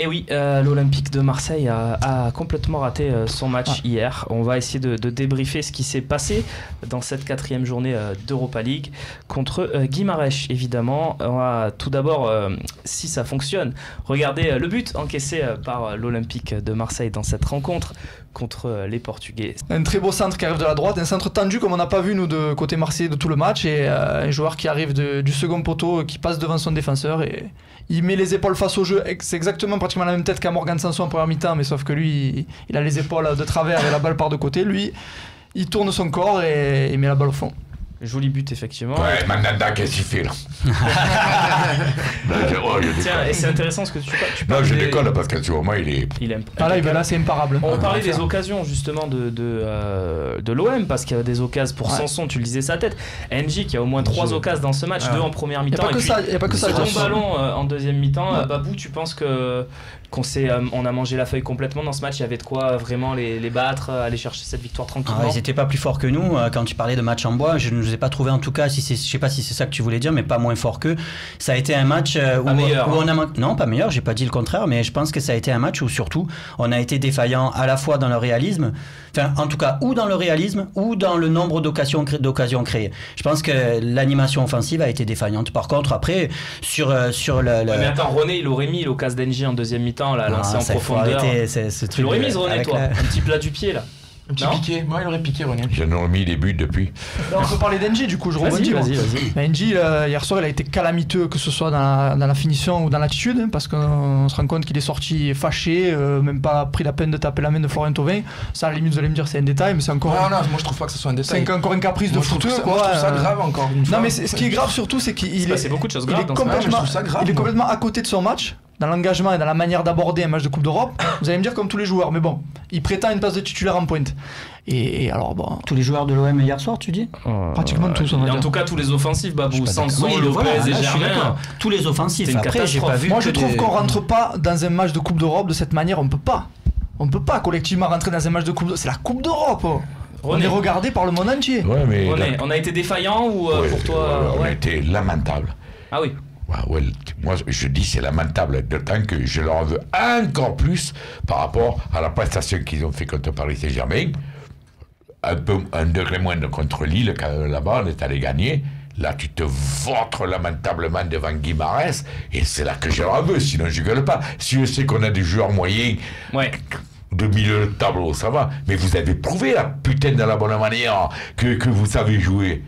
Et oui, l'Olympique de Marseille a complètement raté son match hier. On va essayer de débriefer ce qui s'est passé dans cette 4e journée d'Europa League contre Guimarães, évidemment. On va tout d'abord, si ça fonctionne, regarder le but encaissé par l'Olympique de Marseille dans cette rencontre contre les Portugais. Un très beau centre qui arrive de la droite, un centre tendu comme on n'a pas vu nous de côté marseillais de tout le match, et un joueur qui arrive du second poteau, qui passe devant son défenseur et il met les épaules face au jeu. C'est exactement pratiquement la même tête qu'à Morgan Sanson en première mi-temps, mais sauf que lui il a les épaules de travers et la balle part de côté. Lui il tourne son corps et il met la balle au fond. Joli but, effectivement. Ouais, Mandanda, qu'est-ce qu'il fait là? Tiens, et c'est intéressant ce que tu parles. Non, je déconne parce que sûrement il aime. Là, c'est imparable. On parlait des occasions justement de l'OM, parce qu'il y a des occasions pour Sanson, tu le disais sa tête. NJ qui a au moins 3 occasions dans ce match, 2 en première mi-temps. Il n'y a pas que ça. Ton ballon en deuxième mi-temps. Babou, tu penses qu'on a mangé la feuille complètement dans ce match? Il y avait de quoi vraiment les battre, aller chercher cette victoire tranquillement? Ils n'étaient pas plus forts que nous. Quand tu parlais de match en bois, je ne vous ai pas trouvé, en tout cas, je sais pas si c'est ça que tu voulais dire, mais pas moins fort qu'eux. Ça a été un match où on a non, pas meilleur, j'ai pas dit le contraire, mais je pense que ça a été un match où surtout on a été défaillant à la fois dans le réalisme, enfin en tout cas ou dans le réalisme ou dans le nombre d'occasions créées. Je pense que l'animation offensive a été défaillante. Par contre, après sur le mais attends, René il aurait mis l'occasion d'Engie en deuxième mi-temps là, lancé en profondeur. Tu l'aurais mis, René, toi, un petit plat du pied là. Un petit piqué, moi il aurait piqué, René. J'en ai mis des buts depuis. On peut parler d'Engie, du coup, je rebondis. Vas-y. Engie, hier soir, il a été calamiteux, que ce soit dans la finition ou dans l'attitude, parce qu'on se rend compte qu'il est sorti fâché, même pas pris la peine de taper la main de Florent Thauvin. Ça, à la limite, vous allez me dire, c'est un détail, mais c'est encore. Non, moi je trouve pas que ce soit un détail. C'est encore une caprice de footeux, quoi. Moi je trouve ça grave encore une fois. Non, mais ce qui est grave surtout, c'est qu'il est. beaucoup de choses graves dans ce match. Il est complètement à côté de son match, dans l'engagement et dans la manière d'aborder un match de Coupe d'Europe. Vous allez me dire comme tous les joueurs, mais bon, il prétend une place de titulaire en pointe. Et alors bon. Tous les joueurs de l'OM hier soir, tu dis? Pratiquement tous. En tout cas, tous les offensifs, Babou, Sanson, Lopez et Germain. Tous les offensifs. Après, j'ai pas vu. Moi, je trouve qu'on rentre pas dans un match de Coupe d'Europe de cette manière. On peut pas collectivement rentrer dans un match de Coupe d'Europe. C'est la Coupe d'Europe. On est regardé par le monde entier. Ouais, mais René, on a été défaillant ou pour toi? On a été lamentable. Ah oui. Ouais, moi je dis c'est lamentable, d'autant que je leur en veux encore plus par rapport à la prestation qu'ils ont fait contre Paris Saint-Germain. Un degré moindre contre Lille, là-bas on est allé gagner. Là tu te vautres lamentablement devant Guimarães, et c'est là que je leur en veux, sinon je gueule pas. Si je sais qu'on a des joueurs moyens de milieu de tableau, ça va, mais vous avez prouvé la putain de la bonne manière que vous savez jouer.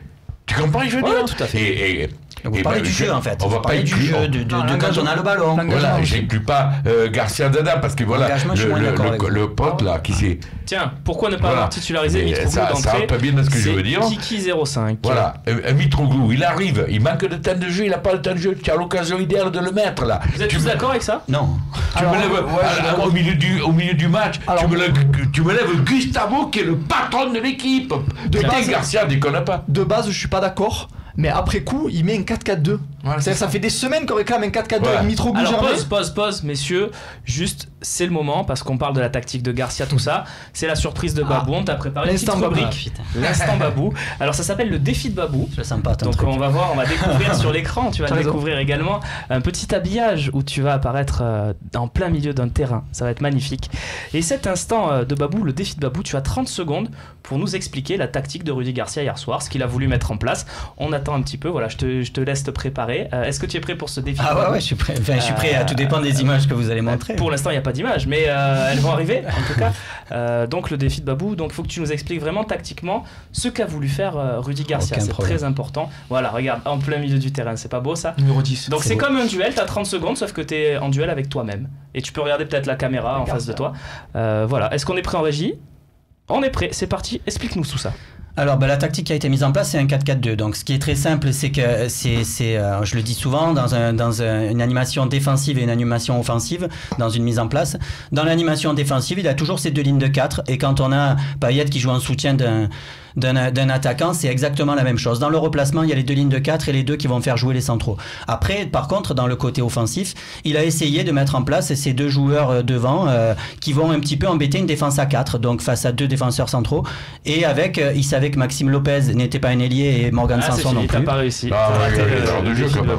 Tu comprends, je veux dire? Tout à fait. On va parler du jeu, en fait. On va parler du jeu, de quand on a le ballon. Voilà, j'inclus pas Garcia Dada, parce que voilà, le pote là, qui c'est. Tiens, pourquoi ne pas avoir titularisé Mitroglou d'entrée? Ça pas bien de ce que je veux dire. Kiki05. Voilà, Mitroglou, il arrive, il manque de temps de jeu, il n'a pas le temps de jeu, tu as l'occasion idéale de le mettre là. Vous êtes tous d'accord avec ça? Non. Tu me lèves au milieu du match, tu me lèves Gustavo qui est le patron de l'équipe. Putain, Garcia, déconne pas. De base, je suis pas d'accord. Mais après coup, il met un 4-4-2. Voilà, ça fait des semaines qu'on réclame un 4-4-2 avec Mitroglou. Alors pause, messieurs. Juste, c'est le moment, parce qu'on parle de la tactique de Garcia, tout ça. C'est la surprise de Babou. On t'a préparé une petite rubrique. L'instant Babou. Alors ça s'appelle le défi de Babou. Je le sens pas. Donc on va découvrir sur l'écran. Tu vas découvrir également un petit habillage où tu vas apparaître en plein milieu d'un terrain. Ça va être magnifique. Et cet instant de Babou, le défi de Babou, tu as 30 secondes pour nous expliquer la tactique de Rudy Garcia hier soir, ce qu'il a voulu mettre en place. On attend un petit peu, voilà, je te laisse te préparer. Est-ce que tu es prêt pour ce défi? Ouais, je suis prêt. Enfin, je suis prêt à tout dépendre des images que vous allez montrer. Pour l'instant, il n'y a pas d'images, mais elles vont arriver, en tout cas. Donc, le défi de Babou. Donc, il faut que tu nous expliques vraiment tactiquement ce qu'a voulu faire Rudy Garcia. C'est très important. Voilà, regarde, en plein milieu du terrain, c'est pas beau ça? Numéro 10. Donc, c'est comme un duel, tu as 30 secondes, sauf que tu es en duel avec toi-même. Et tu peux regarder peut-être la caméra en face de toi. Voilà, est-ce qu'on est prêt en régie? On est prêt, c'est parti, explique-nous tout ça. Alors, la tactique qui a été mise en place, c'est un 4-4-2. Donc, ce qui est très simple, c'est que je le dis souvent, dans une animation défensive et une animation offensive, dans une mise en place. Dans l'animation défensive, il y a toujours ces deux lignes de 4. Et quand on a Payet qui joue en soutien d'un attaquant, c'est exactement la même chose. Dans le replacement, il y a les 2 lignes de 4 et les 2 qui vont faire jouer les centraux. Après, par contre, dans le côté offensif, il a essayé de mettre en place ces 2 joueurs devant qui vont un petit peu embêter une défense à 4, donc face à 2 défenseurs centraux. Et il savait que Maxime Lopez n'était pas un ailier et Morgan Sanson non plus. T'as pas réussi. De jeu quand même.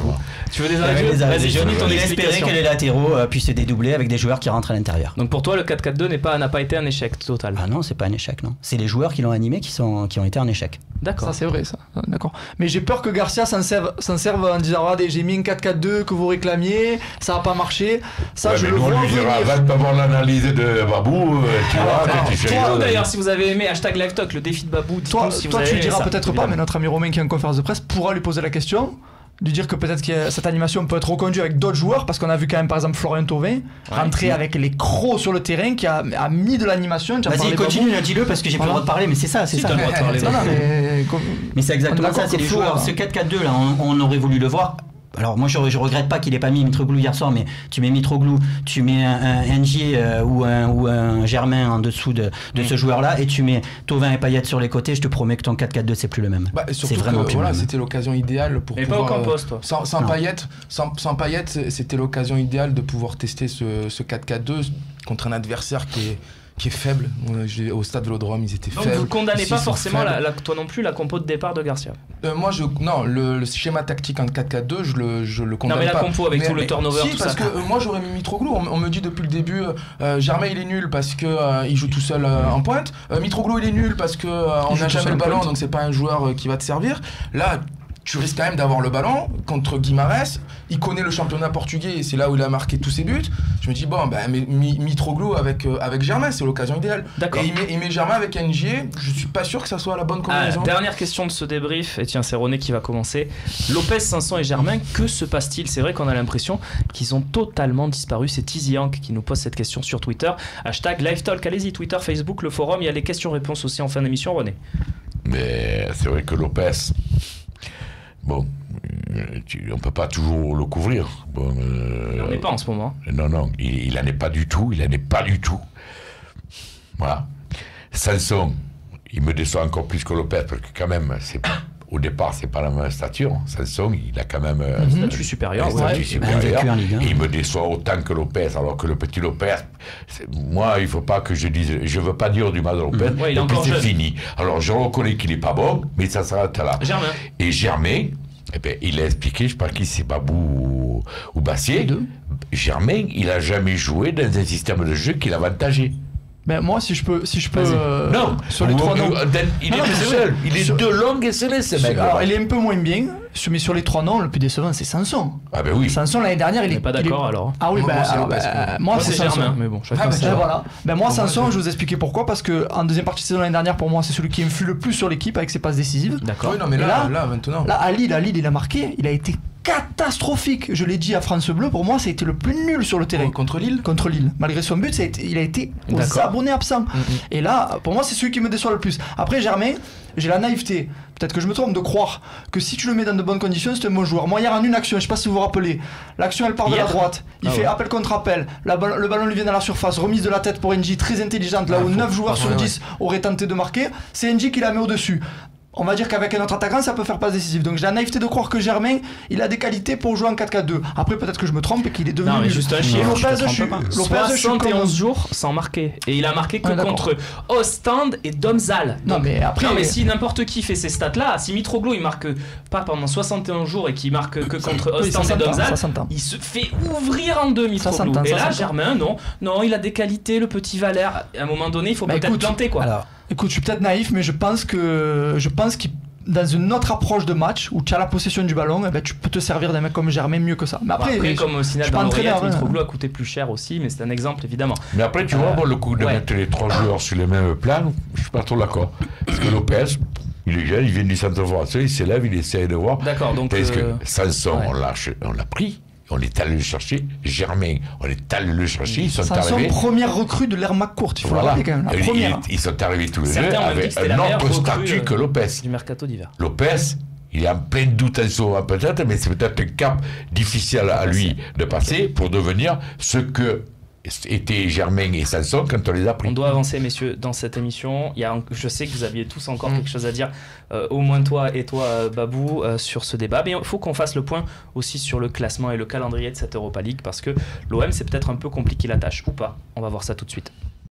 Tu veux des arrêts de jeu? Il espérait que les latéraux puissent se dédoubler avec des joueurs qui rentrent à l'intérieur. Donc pour toi, le 4-4-2 n'a pas été un échec total? Ah non, c'est pas un échec, non. C'est les joueurs qui l'ont animé qui ont été en échec. D'accord. Ça c'est vrai, ça. D'accord. Mais j'ai peur que Garcia s'en serve en disant regardez, j'ai mis un 4-4-2 que vous réclamiez, ça a pas marché. Ça je le vois. On lui dira va pas voir l'analyse de Babou, tu vois. Toi d'ailleurs, si vous avez aimé #LiveTalk, le défi de Babou, toi tu le diras peut-être pas, mais notre ami Romain qui est en conférence de presse pourra lui poser la question. Lui dire que peut-être que cette animation peut être reconduite avec d'autres joueurs, parce qu'on a vu quand même par exemple Florian Thauvin rentrer avec les crocs sur le terrain, qui a mis de l'animation. Vas-y, continue, dis-le parce que j'ai pas le droit de parler, mais c'est ça. Mais c'est exactement ça, c'est les joueurs. Ce 4-4-2 là, on aurait voulu le voir. Alors moi je regrette pas qu'il ait pas mis Mitroglou hier soir, mais tu mets Mitroglou, tu mets un NJ ou un Germain en dessous de ce joueur-là, et tu mets Thauvin et Payet sur les côtés, je te promets que ton 4-4-2 c'est plus le même. C'est vraiment plus le même. C'était l'occasion idéale pour pouvoir... Et pas au Campos, toi. Sans Payet, c'était l'occasion idéale de pouvoir tester ce 4-4-2 contre un adversaire qui est faible. Au stade Vélodrome, ils étaient faibles. Donc vous condamnez pas forcément, toi non plus, la compo de départ de Garcia? Le schéma tactique en 4-4-2, je le condamne pas. Non mais la compo avec tout le turnover, tout ça. Parce que moi j'aurais mis Mitroglou. On me dit depuis le début, Germain il est nul parce que il joue tout seul en pointe. Mitroglou il est nul parce que on n'a jamais le ballon, donc c'est pas un joueur qui va te servir. Là, tu risques quand même d'avoir le ballon contre Guimarães. Il connaît le championnat portugais et c'est là où il a marqué tous ses buts. Je me dis, Mitroglou avec Germain, c'est l'occasion idéale. D'accord. Et il met Germain avec NJ, je suis pas sûr que ça soit la bonne combinaison. Dernière question de ce débrief, et tiens, c'est René qui va commencer. Lopez, Sanson et Germain, que se passe-t-il? C'est vrai qu'on a l'impression qu'ils ont totalement disparu. C'est Tizi Hank qui nous pose cette question sur Twitter. #LiveTalk, allez-y, Twitter, Facebook, le forum. Il y a les questions-réponses aussi en fin d'émission, René. Mais c'est vrai que Lopez... Bon, on peut pas toujours le couvrir. Bon, il n'en est pas en ce moment. Non, il n'en est pas du tout. Voilà. Sanson, il me déçoit encore plus que Lopez, parce que quand même, au départ, c'est pas la même stature. Sanson, il a quand même un statut supérieur. Et il me déçoit autant que Lopez, alors que le petit Lopez, moi, il faut pas que je dise, je veux pas dire du mal de Lopez, et puis c'est fini. Alors je reconnais qu'il est pas bon, mais ça s'arrête là. Germain. Et Germain, il a expliqué, je sais pas qui c'est, Babou ou Bassier. Germain, il a jamais joué dans un système de jeu qui l'avantageait. Ben moi, si je peux non, sur les 3 noms. Il est seul. Il est de longue et seul, ce mec. Alors, il est un peu moins bien, mais sur les 3 noms, le plus décevant, c'est Sanson. Ah ben oui. Sanson, l'année dernière, il est pas d'accord alors. Ah oui, moi c'est Germain, mais bon, chacun voilà. Ben moi, Sanson, je vous expliquer pourquoi, parce que en deuxième partie de saison l'année dernière, pour moi, c'est celui qui influe le plus sur l'équipe avec ses passes décisives. D'accord. Oui, non, mais là, maintenant. Là, à Lille, il a marqué, il a été catastrophique. Je l'ai dit à France Bleu, pour moi, ça a été le plus nul sur le terrain. Contre Lille. Malgré son but, il a été aux abonnés absents. Et là, pour moi, c'est celui qui me déçoit le plus. Après, Germain, j'ai la naïveté, peut-être que je me trompe, de croire que si tu le mets dans de bonnes conditions, c'est un bon joueur. Moi, hier, en une action, je sais pas si vous vous rappelez, l'action, elle part de la droite. Il fait appel contre appel. Le ballon lui vient dans la surface. Remise de la tête pour NJ, très intelligente, là où 9 joueurs sur 10 auraient tenté de marquer. C'est NJ qui la met au-dessus. On va dire qu'avec un autre attaquant, ça peut faire passe décisive. Donc j'ai la naïveté de croire que Germain, il a des qualités pour jouer en 4-4-2. Après, peut-être que je me trompe et qu'il est devenu... Non, mais juste un chiffre. Lopez, 71 jours sans marquer. Et il a marqué que contre Ostende et Domzal. Non, mais après... Non, mais si n'importe qui fait ces stats-là, si Mitroglou, il marque pas pendant 71 jours et qu'il marque que contre Ostende et Domzal, il se fait ouvrir en deux, Mitroglou. Et là, Germain, non, il a des qualités, le petit Valère. À un moment donné, il faut peut-être planter, quoi. Alors, écoute, je suis peut-être naïf, mais je pense qu'il dans une autre approche de match où tu as la possession du ballon, tu peux te servir d'un mec comme Germain mieux que ça. Mais après comme au Sinal dans l'oreillette, Mitroglou a coûté plus cher aussi, mais c'est un exemple évidemment. Mais après, tu vois, le coup de mettre les 3 joueurs sur les mêmes plans, je suis pas trop d'accord. Parce que Lopez, il est jeune, il vient du centre de formation, il s'élève, il essaie de voir. D'accord, donc. Parce que Sanson, on l'a pris. On est allé le chercher. Germain, on est allé le chercher. Ils sont arrivés. Première recrue de l'ère McCourt, il faut le rappeler quand même. La première. Ils sont arrivés tous les deux avec un autre statut que Lopez. Du mercato d'hiver. Lopez, il est en plein doute en ce moment peut-être, mais c'est peut-être un cap difficile à lui de passer pour devenir ce que étaient Germain et Sanson quand on les a pris. On doit avancer, messieurs, dans cette émission. Je sais que vous aviez tous encore quelque chose à dire, au moins toi et toi, Babou, sur ce débat. Mais il faut qu'on fasse le point aussi sur le classement et le calendrier de cette Europa League, parce que l'OM, c'est peut-être un peu compliqué la tâche, ou pas. On va voir ça tout de suite.